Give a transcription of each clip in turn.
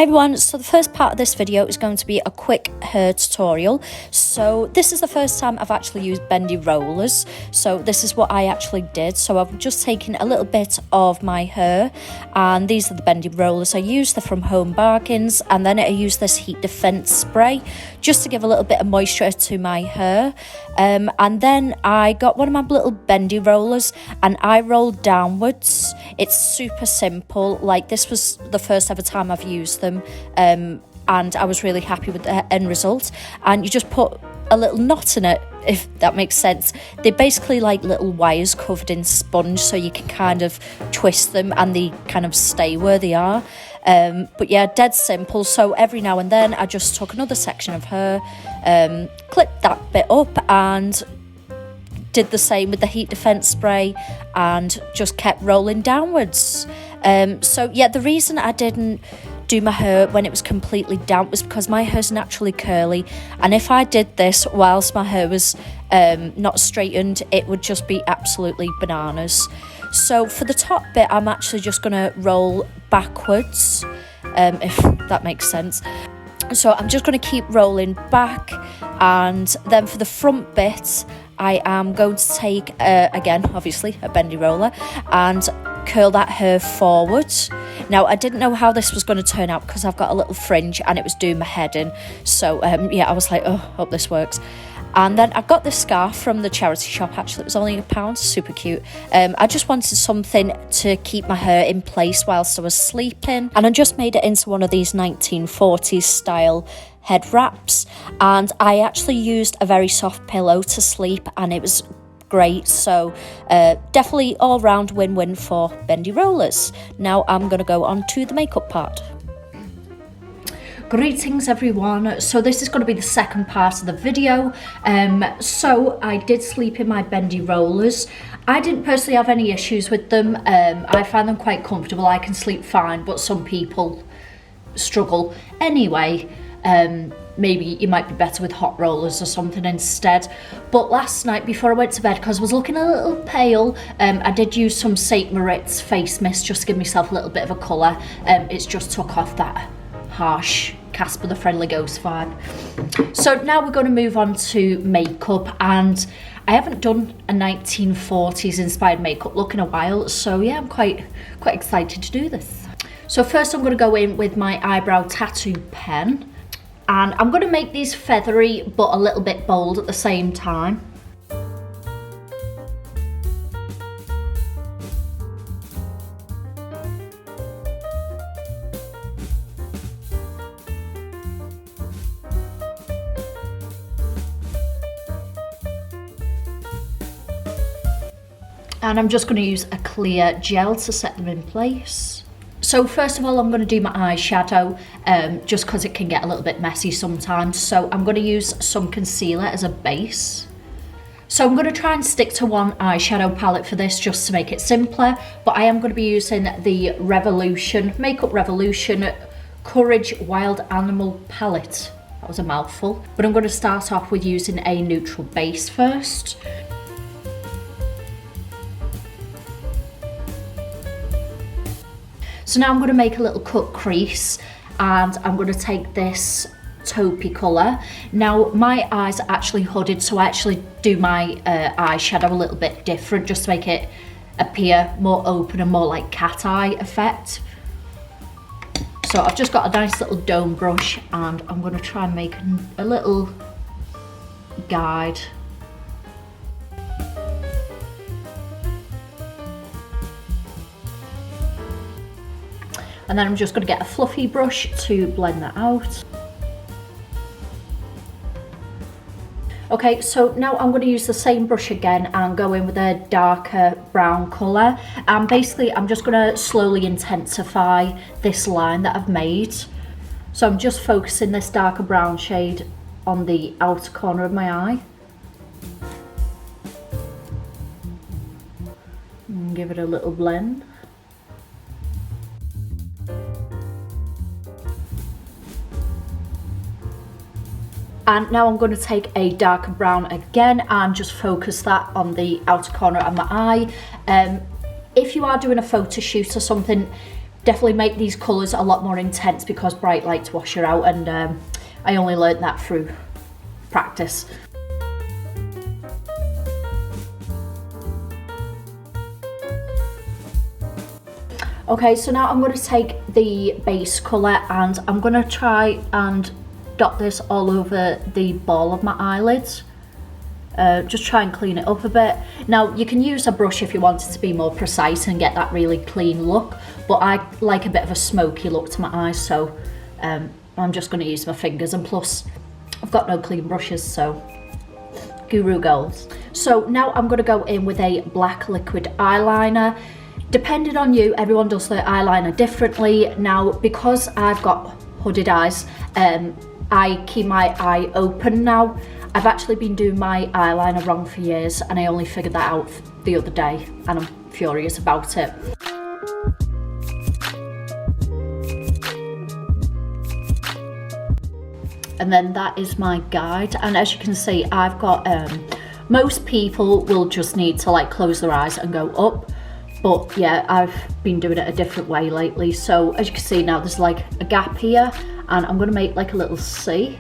everyone, so the first part of this video is going to be a quick hair tutorial. So this is the first time I've actually used bendy rollers, so this is what I actually did. So I've just taken a little bit of my hair, and these are the bendy rollers I used. They're from Home Bargains, and then I used this heat defense spray just to give a little bit of moisture to my hair. And then I got one of my little bendy rollers and I rolled downwards. It's super simple, like this was the first ever time I've used them, and I was really happy with the end result. And you just put a little knot in it, if that makes sense. They're basically like little wires covered in sponge, so you can kind of twist them and they kind of stay where they are. But yeah, dead simple. So every now and then I just took another section of hair, clipped that bit up and did the same with the heat defense spray and just kept rolling downwards. So yeah, the reason I didn't do my hair when it was completely damp was because my hair's naturally curly, and if I did this whilst my hair was not straightened, it would just be absolutely bananas. So for the top bit, I'm actually just going to roll backwards, if that makes sense. So I'm just going to keep rolling back, and then for the front bit, I am going to take, again, obviously, a bendy roller, and curl that hair forward. Now, I didn't know how this was going to turn out because I've got a little fringe and it was doing my head in. So, yeah, I was like, oh, hope this works. And then I got this scarf from the charity shop, actually. It was only £1, super cute. I just wanted something to keep my hair in place whilst I was sleeping. And I just made it into one of these 1940s style head wraps. And I actually used a very soft pillow to sleep, and it was great. So definitely all round win-win for bendy rollers. Now I'm going to go on to the makeup part. Greetings everyone, so this is going to be the second part of the video. So I did sleep in my bendy rollers. I didn't personally have any issues with them. I find them quite comfortable. I can sleep fine, but some people struggle. Anyway, maybe you might be better with hot rollers or something instead. But last night before I went to bed, because I was looking a little pale, I did use some St. Moritz face mist just to give myself a little bit of a colour. It's just took off that harsh Casper the Friendly Ghost vibe. So now we're going to move on to makeup, and I haven't done a 1940s inspired makeup look in a while, so yeah, I'm quite excited to do this. So first I'm going to go in with my eyebrow tattoo pen, and I'm going to make these feathery but a little bit bold at the same time. And I'm just going to use a clear gel to set them in place. So first of all, I'm going to do my eyeshadow, just because it can get a little bit messy sometimes. So I'm going to use some concealer as a base. So I'm going to try and stick to one eyeshadow palette for this just to make it simpler. But I am going to be using the Makeup Revolution Courage Wild Animal palette. That was a mouthful. But I'm going to start off with using a neutral base first. So now I'm going to make a little cut crease, and I'm going to take this taupey colour. Now my eyes are actually hooded, so I actually do my eyeshadow a little bit different just to make it appear more open and more like cat eye effect. So I've just got a nice little dome brush, and I'm going to try and make a little guide. And then I'm just going to get a fluffy brush to blend that out. Okay, so now I'm going to use the same brush again and go in with a darker brown colour. And basically I'm just going to slowly intensify this line that I've made. So I'm just focusing this darker brown shade on the outer corner of my eye. And give it a little blend. And now I'm going to take a darker brown again and just focus that on the outer corner of my eye. If you are doing a photo shoot or something, definitely make these colours a lot more intense because bright lights wash her out, and I only learned that through practice. Okay, so now I'm going to take the base colour and I'm going to try and dot this all over the ball of my eyelids. Just try and clean it up a bit. Now you can use a brush if you want it to be more precise and get that really clean look, but I like a bit of a smoky look to my eyes, so I'm just going to use my fingers, and plus I've got no clean brushes, so guru goals. So now I'm going to go in with a black liquid eyeliner. Depending on you, everyone does their eyeliner differently. Now, because I've got hooded eyes, I keep my eye open now. I've actually been doing my eyeliner wrong for years, and I only figured that out the other day, and I'm furious about it. And then that is my guide, and as you can see, I've got, most people will just need to like close their eyes and go up. But yeah, I've been doing it a different way lately. So as you can see now, there's like a gap here, and I'm gonna make like a little C.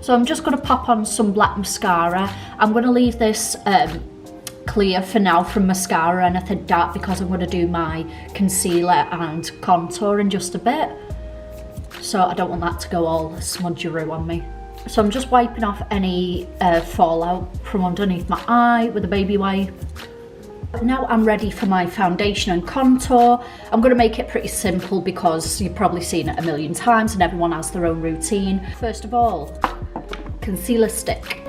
So I'm just gonna pop on some black mascara. I'm gonna leave this clear for now from mascara or anything dark, because I'm gonna do my concealer and contour in just a bit. So I don't want that to go all smudgeroo on me. So I'm just wiping off any fallout from underneath my eye with a baby wipe. Now I'm ready for my foundation and contour. I'm going to make it pretty simple because you've probably seen it a million times and everyone has their own routine. First of all, concealer stick.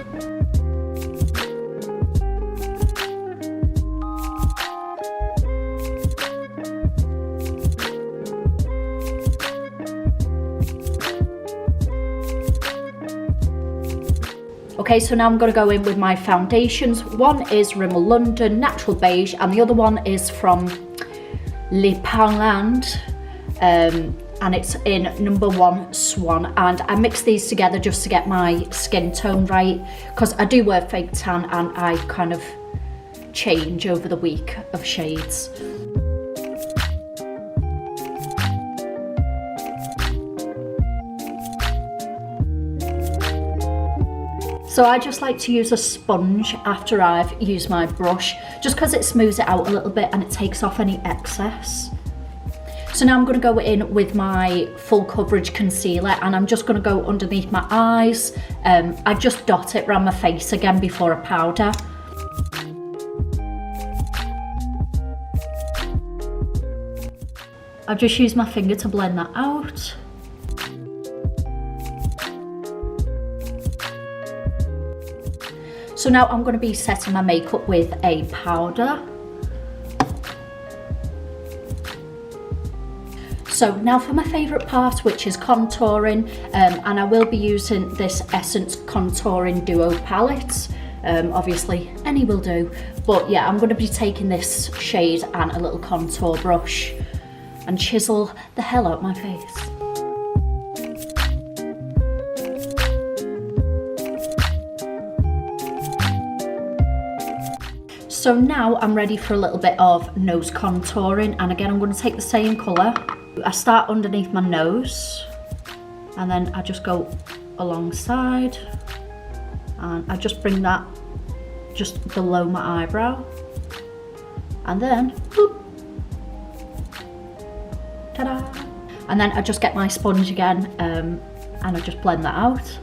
Okay, so now I'm going to go in with my foundations. One is Rimmel London Natural Beige, and the other one is from Poundland, and it's in #1 Swan. And I mix these together just to get my skin tone right, because I do wear fake tan and I kind of change over the week of shades. So I just like to use a sponge after I've used my brush, just because it smooths it out a little bit and it takes off any excess. So now I'm going to go in with my full coverage concealer, and I'm just going to go underneath my eyes. I just dot it around my face again before I powder. I've just used my finger to blend that out. So now I'm going to be setting my makeup with a powder. So now for my favourite part, which is contouring, and I will be using this Essence Contouring Duo palette. Obviously any will do, but yeah, I'm going to be taking this shade and a little contour brush and chisel the hell out my face. So now I'm ready for a little bit of nose contouring, and again I'm going to take the same colour. I start underneath my nose and then I just go alongside, and I just bring that just below my eyebrow, and then whoop, ta-da! And then I just get my sponge again, and I just blend that out.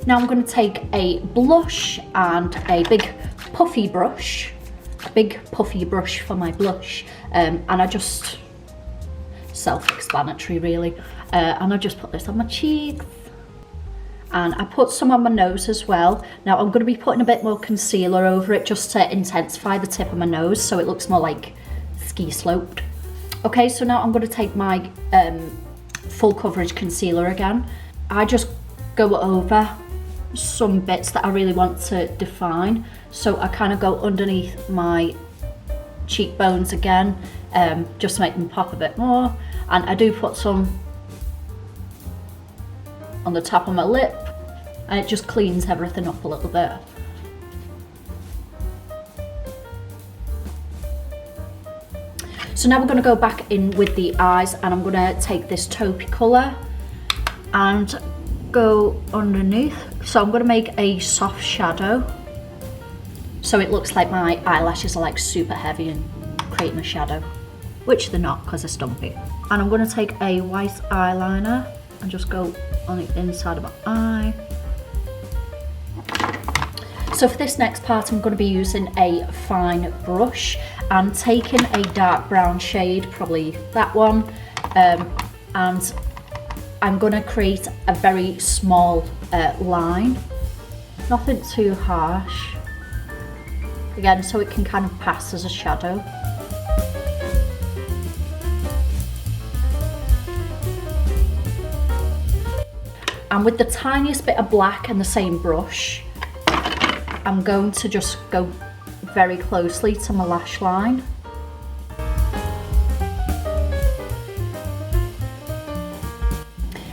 Now I'm going to take a blush and a big puffy brush for my blush, and I just, self-explanatory really, and I just put this on my cheeks, and I put some on my nose as well. Now I'm going to be putting a bit more concealer over it just to intensify the tip of my nose so it looks more like ski sloped. Okay, so now I'm going to take my full coverage concealer again. I just go over some bits that I really want to define, so I kind of go underneath my cheekbones again, just to make them pop a bit more, and I do put some on the top of my lip, and it just cleans everything up a little bit. So now we're going to go back in with the eyes, and I'm going to take this taupey colour and go underneath. So I'm going to make a soft shadow, so it looks like my eyelashes are like super heavy and creating a shadow, which they're not because they're stumpy. And I'm going to take a white eyeliner and just go on the inside of my eye. So for this next part, I'm going to be using a fine brush and taking a dark brown shade, probably that one, and I'm going to create a very small line, nothing too harsh, again, so it can kind of pass as a shadow. And with the tiniest bit of black and the same brush, I'm going to just go very closely to my lash line.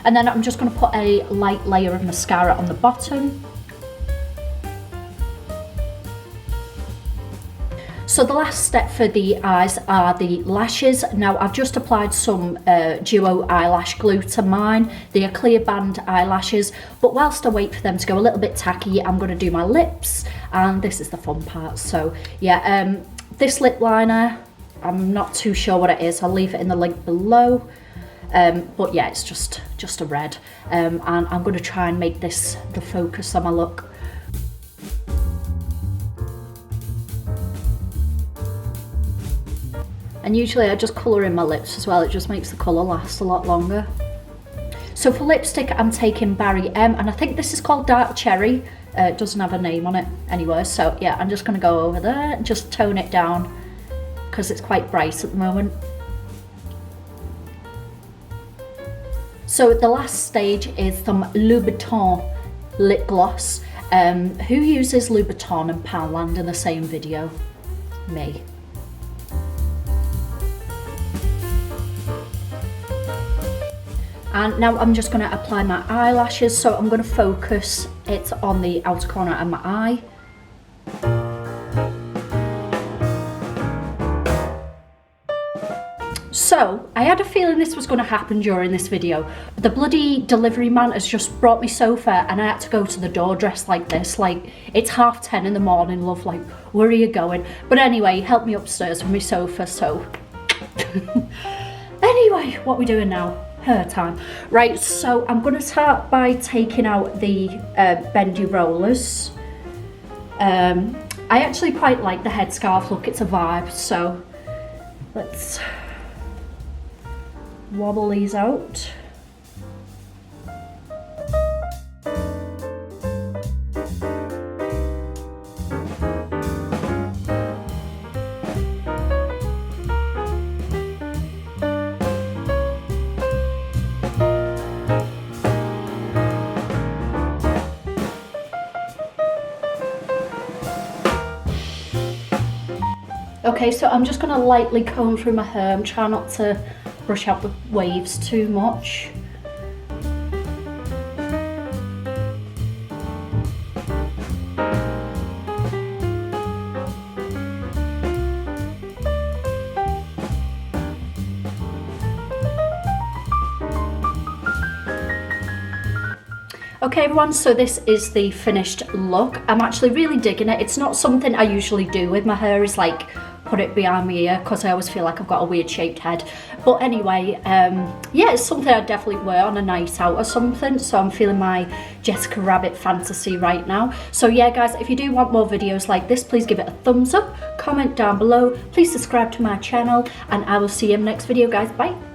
And then I'm just going to put a light layer of mascara on the bottom. So the last step for the eyes are the lashes. Now I've just applied some duo eyelash glue to mine. They are clear band eyelashes, but whilst I wait for them to go a little bit tacky, I'm going to do my lips, and this is the fun part. So yeah, this lip liner, I'm not too sure what it is. I'll leave it in the link below. But yeah, it's just a red, and I'm going to try and make this the focus on my look. And usually I just colour in my lips as well, it just makes the colour last a lot longer. So for lipstick, I'm taking Barry M, and I think this is called Dark Cherry. It doesn't have a name on it anywhere, so yeah, I'm just going to go over there and just tone it down because it's quite bright at the moment. So the last stage is some Louboutin lip gloss. Who uses Louboutin and Poundland in the same video? Me. And now I'm just going to apply my eyelashes, so I'm going to focus it on the outer corner of my eye. So, I had a feeling this was going to happen during this video, but the bloody delivery man has just brought me sofa and I had to go to the door dressed like this. Like, it's 10:30 in the morning, love, like, where are you going? But anyway, he helped me upstairs with my sofa, so... Anyway, what are we doing now? Hair time. Right, so I'm going to start by taking out the Bendy Rollers. I actually quite like the headscarf look, it's a vibe, so let's wobble these out. Okay, so I'm just going to lightly comb through my hair. I'm trying not to brush out the waves too much. Okay everyone, so this is the finished look. I'm actually really digging it. It's not something I usually do with my hair, is like put it behind my ear, because I always feel like I've got a weird shaped head. But anyway, yeah, it's something I'd definitely wear on a night out or something. So I'm feeling my Jessica Rabbit fantasy right now. So yeah guys, if you do want more videos like this, please give it a thumbs up, comment down below, please subscribe to my channel, and I will see you in the next video guys. Bye.